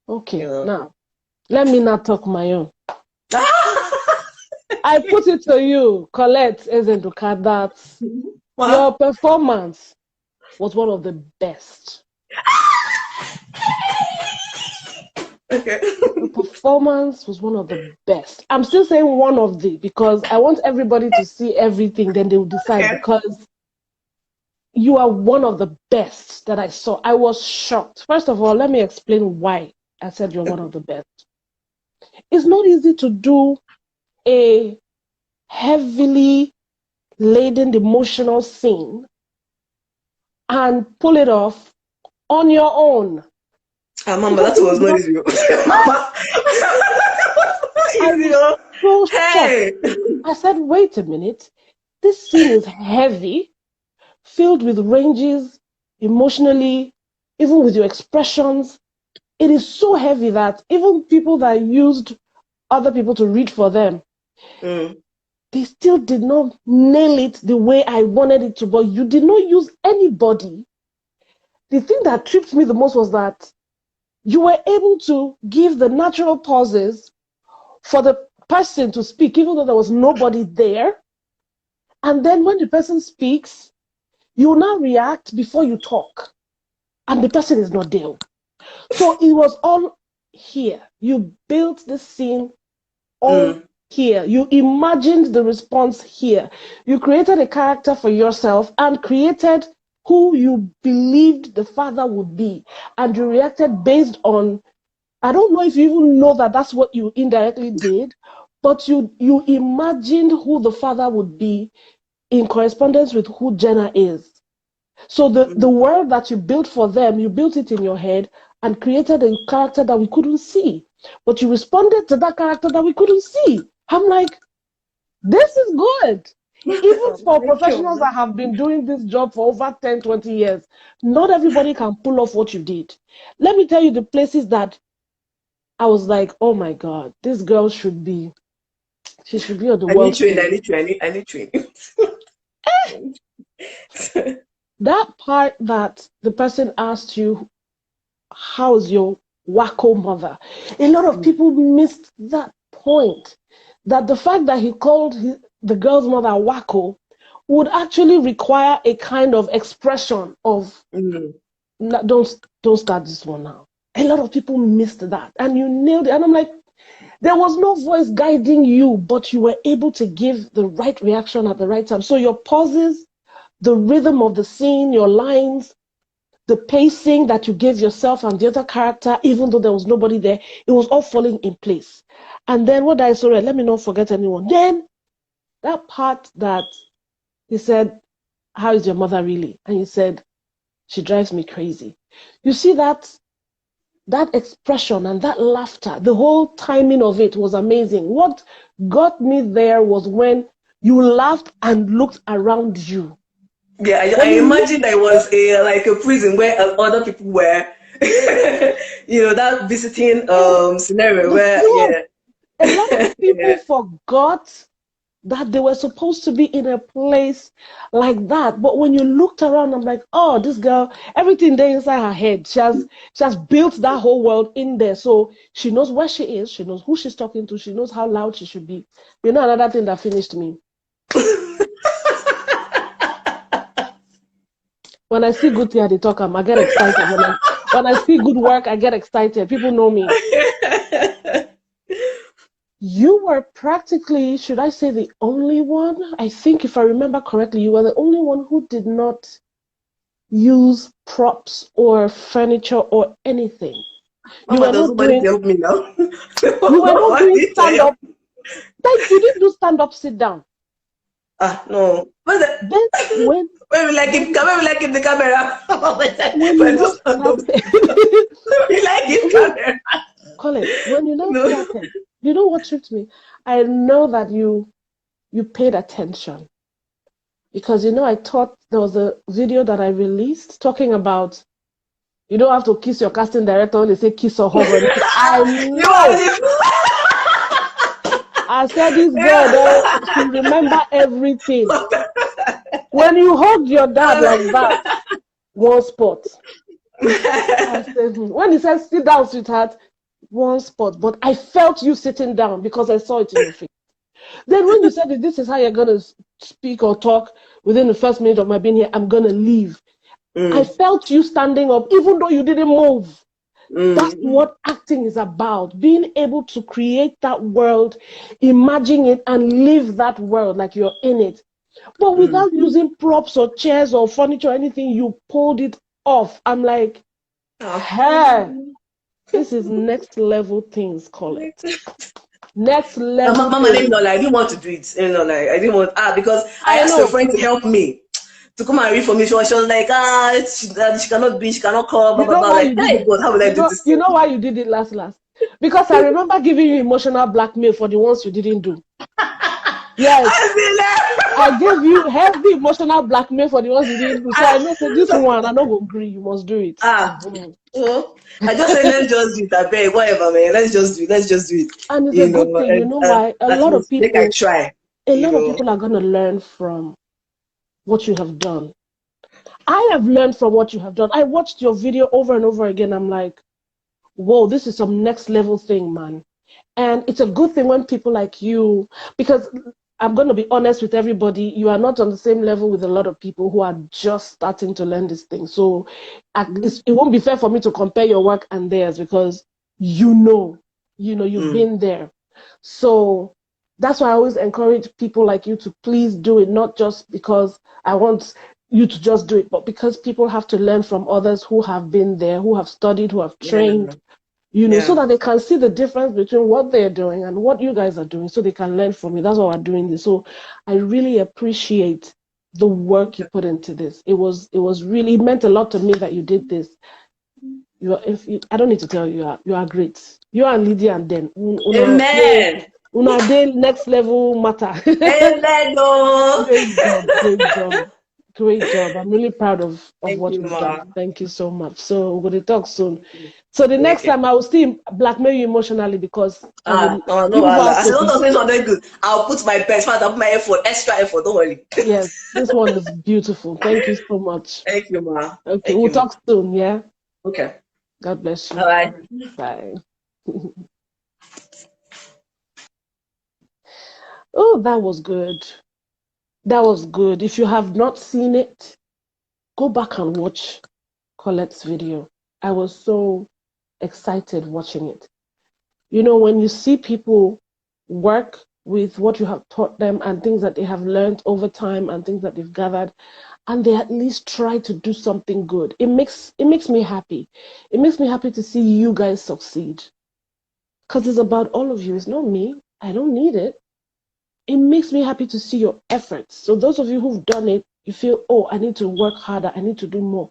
Okay, now let me not talk my own. I put it to you, Colette Ezenduka, that your performance was one of the best. Okay. Your performance was one of the best. I'm still saying one of the, because I want everybody to see everything, then they will decide, because you are one of the best that I saw. I was shocked. First of all, let me explain why I said you're one of the best. It's not easy to do a heavily laden emotional scene and pull it off on your own. Mama, that was not easy. Mama. I was so shocked. I said, wait a minute. This scene is heavy, filled with ranges, emotionally, even with your expressions. It is so heavy that even people that used other people to read for them, they still did not nail it the way I wanted it to. But you did not use anybody. The thing that tripped me the most was that you were able to give the natural pauses for the person to speak, even though there was nobody there. And then when the person speaks, you now react before you talk. And the person is not there. So it was all here. You built the scene all here. You imagined the response here. You created a character for yourself and created who you believed the father would be. And you reacted based on, I don't know if you even know that that's what you indirectly did, but you imagined who the father would be in correspondence with who Jenna is. So the world that you built for them, you built it in your head and created a character that we couldn't see. But you responded to that character that we couldn't see. I'm like, this is good. Even for professionals that have been doing this job for over 10, 20 years, not everybody can pull off what you did. Let me tell you the places that I was like, oh my God, this girl should be, she should be on the world stage. I need training. That part that the person asked you, how's your wacko mother? A lot of people missed that point. That the fact that he called the girl's mother wacko would actually require a kind of expression of, don't start this one now. A lot of people missed that. And you nailed it. And I'm like, there was no voice guiding you, but you were able to give the right reaction at the right time. So your pauses, the rhythm of the scene, your lines, the pacing that you gave yourself and the other character, even though there was nobody there, it was all falling in place. And then what I saw, let me not forget anyone. Then that part that he said, how is your mother really? And he said, she drives me crazy. You see that expression and that laughter, the whole timing of it was amazing. What got me there was when you laughed and looked around you. Yeah, I imagined I was like a prison where other people were, that visiting scenario where a lot of people forgot that they were supposed to be in a place like that. But when you looked around, I'm like, oh, this girl, everything there inside her head, she has built that whole world in there. So she knows where she is, she knows who she's talking to, she knows how loud she should be. You know, another thing that finished me. When I see good thing, I talk, I get excited. When I see good work, I get excited. People know me. You were practically, should I say, the only one? I think if I remember correctly, you were the only one who did not use props or furniture or anything. You were not doing, help me now. You were not doing stand-up. You didn't do stand-up, sit down. No. When we like it the camera. We like it camera. Colin, when you know started, you know what tripped me? I know that you paid attention. Because I thought there was a video that I released talking about you don't have to kiss your casting director when they say kiss or hug. I know. I said this girl, she remember everything. When you hug your dad like that, one spot. I said, when he said sit down, sweetheart, one spot, but I felt you sitting down because I saw it in your face. Then when you said that this is how you're going to speak or talk within the first minute of my being here, I'm going to leave. I felt you standing up, even though you didn't move. That's what acting is about. Being able to create that world, imagine it, and live that world like you're in it. But without using props or chairs or furniture or anything, you pulled it off. I'm like, hey, this is next level things, call it. Next level Mama things. didn't know, like, I didn't want to do it. You know, like, I didn't want, because I asked a friend to help me to come and read for me. She was like, she cannot be, she cannot call, blah, You blah, know blah. why Like, you did hey, it? God, how will I do this You thing? know why you did it last? Because I remember giving you emotional blackmail for the ones you didn't do. Yes. I gave you heavy emotional blackmail for the ones you didn't do. So I know, so this one, I'm not going to agree. You must do it. I just said, let's just do it. I beg, whatever, man. Let's just do it. Let's just do it. And it's a You know, good thing. You know why? A at lot of least make I people, try. a You lot of know. people are going to learn from what you have done. I have learned from what you have done. I watched your video over and over again. I'm like, whoa, this is some next level thing, man. And it's a good thing when people like you, because I'm going to be honest with everybody, you are not on the same level with a lot of people who are just starting to learn this thing. So it won't be fair for me to compare your work and theirs because you've been there. So that's why I always encourage people like you to please do it, not just because I want you to just do it, but because people have to learn from others who have been there, who have studied, who have trained, so that they can see the difference between what they're doing and what you guys are doing, so they can learn from it. That's why we're doing this. So I really appreciate the work you put into this. It was really, it meant a lot to me that you did this. I don't need to tell you, you are great. You and Lydia and then Amen. una dey next level matter. Amen. No. Great job. I'm really proud of Thank what you, you've Ma. done. Thank you so much. So we're going to talk soon. So the next Okay. time I will still blackmail you emotionally because No, you people have I said, to don't be. say something good. I'll put my best, I'll put my effort, extra effort. Don't worry. Yes, this one is beautiful. Thank you so much. Thank you, Ma. Okay, Thank we'll you, Ma. talk soon. Yeah. Okay. God bless you. Bye. Bye. Oh, that was good. That was good. If you have not seen it, go back and watch Colette's video. I was so excited watching it. When you see people work with what you have taught them and things that they have learned over time and things that they've gathered, and they at least try to do something good, it makes me happy. It makes me happy to see you guys succeed. Because it's about all of you. It's not me. I don't need it. It makes me happy to see your efforts. So those of you who've done it, you feel, oh, I need to work harder. I need to do more.